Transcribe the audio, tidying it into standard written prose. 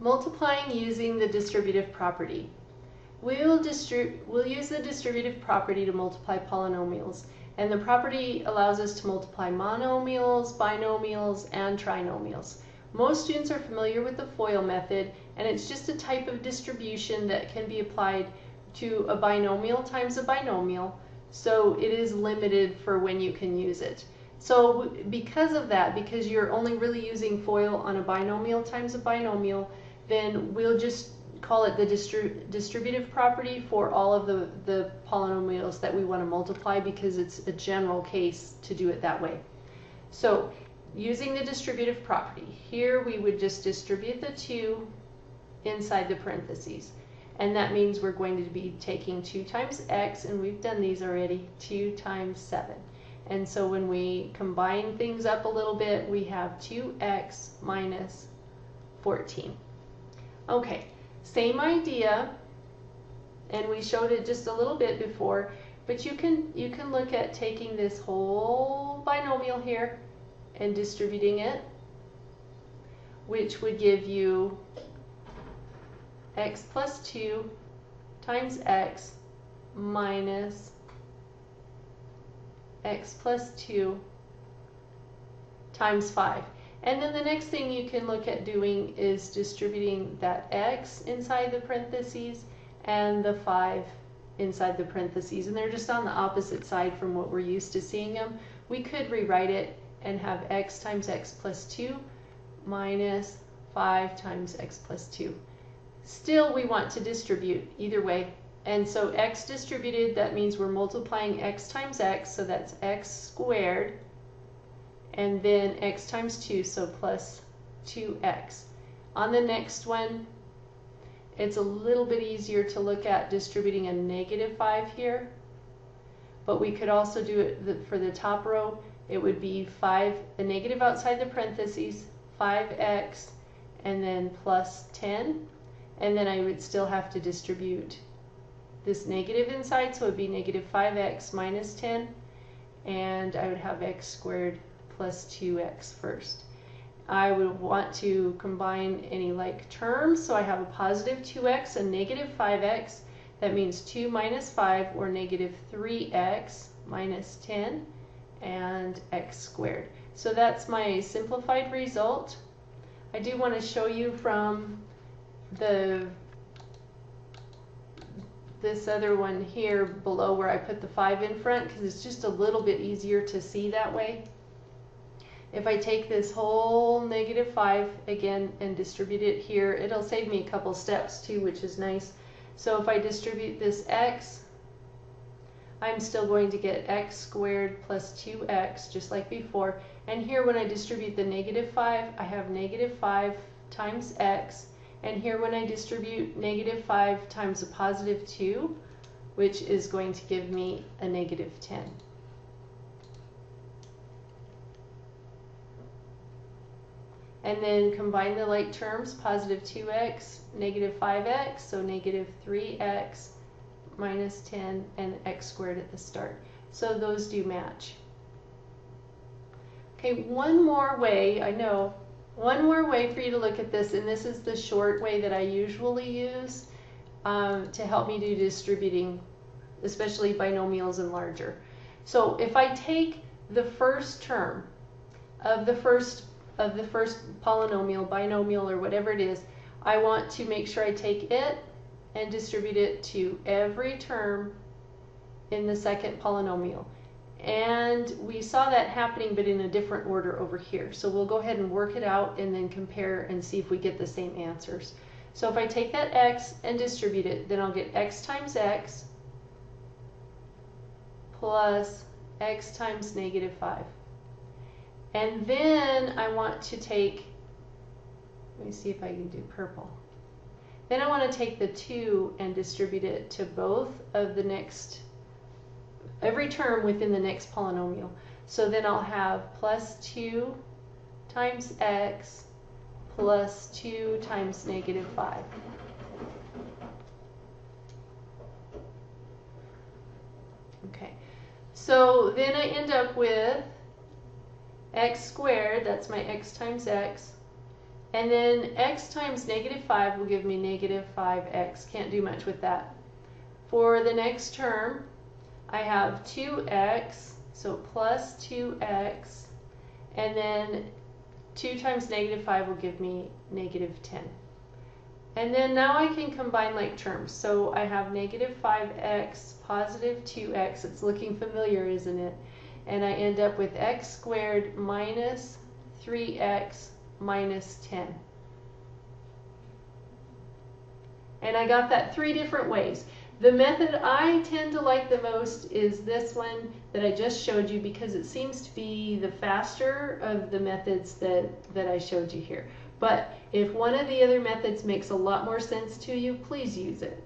Multiplying using the distributive property. We'll use the distributive property to multiply polynomials, and the property allows us to multiply monomials, binomials, and trinomials. Most students are familiar with the FOIL method, and it's just a type of distribution that can be applied to a binomial times a binomial, so it is limited for when you can use it. So because of that, because you're only really using FOIL on a binomial times a binomial, then we'll just call it the distributive property for all of the polynomials that we want to multiply, because it's a general case to do it that way. So using the distributive property, here we would just distribute the 2 inside the parentheses. And that means we're going to be taking 2 times x, and we've done these already, 2 times 7. And so when we combine things up a little bit, we have 2x minus 14. Okay, same idea, and we showed it just a little bit before, but you can look at taking this whole binomial here and distributing it, which would give you x plus 2 times x minus x plus 2 times 5. And then the next thing you can look at doing is distributing that x inside the parentheses and the 5 inside the parentheses. And they're just on the opposite side from what we're used to seeing them. We could rewrite it and have x times x plus 2 minus 5 times x plus 2. Still, we want to distribute either way. And so x distributed, that means we're multiplying x times x, so that's x squared, and then x times 2, so plus 2x. On the next one, it's a little bit easier to look at distributing a negative 5 here, but we could also do it for the top row. It would be 5, a negative outside the parentheses, 5x, and then plus 10, and then I would still have to distribute this negative inside, so it would be negative 5x minus 10, and I would have x squared plus 2x first. I would want to combine any like terms, so I have a positive 2x and negative 5x. That means 2 minus 5, or negative 3x minus 10, and x squared. So that's my simplified result. I do want to show you from this other one here below where I put the 5 in front, because it's just a little bit easier to see that way. If I take this whole negative 5 again and distribute it here, it'll save me a couple steps too, which is nice. So if I distribute this x, I'm still going to get x squared plus 2x, just like before. And here when I distribute the negative 5, I have negative 5 times x. And here when I distribute negative 5 times a positive 2, which is going to give me a negative 10. And then combine the like terms, positive 2x, negative 5x, so negative 3x minus 10, and x squared at the start. So those do match. Okay, one more way, I know, one more way for you to look at this, and this is the short way that I usually use to help me do distributing, especially binomials and larger. So if I take the first term of the first polynomial, binomial, or whatever it is, I want to make sure I take it and distribute it to every term in the second polynomial. And we saw that happening, but in a different order over here. So we'll go ahead and work it out and then compare and see if we get the same answers. So if I take that x and distribute it, then I'll get x times x plus x times negative 5. And then I want to take, let me see if I can do purple. Then I want to take the 2 and distribute it to both of the next, every term within the next polynomial. So then I'll have plus 2 times x plus 2 times negative 5. Okay, so then I end up with x squared, that's my x times x, And then x times negative 5 will give me negative 5x. Can't do much with that. For the next term, I have 2x, so plus 2x, and then 2 times negative 5 will give me negative 10. And then now I can combine like terms. So I have negative 5x, positive 2x. It's looking familiar, isn't it? And I end up with x squared minus 3x minus 10. And I got that 3 different ways. The method I tend to like the most is this one that I just showed you because it seems to be the faster of the methods that I showed you here. But if one of the other methods makes a lot more sense to you, please use it.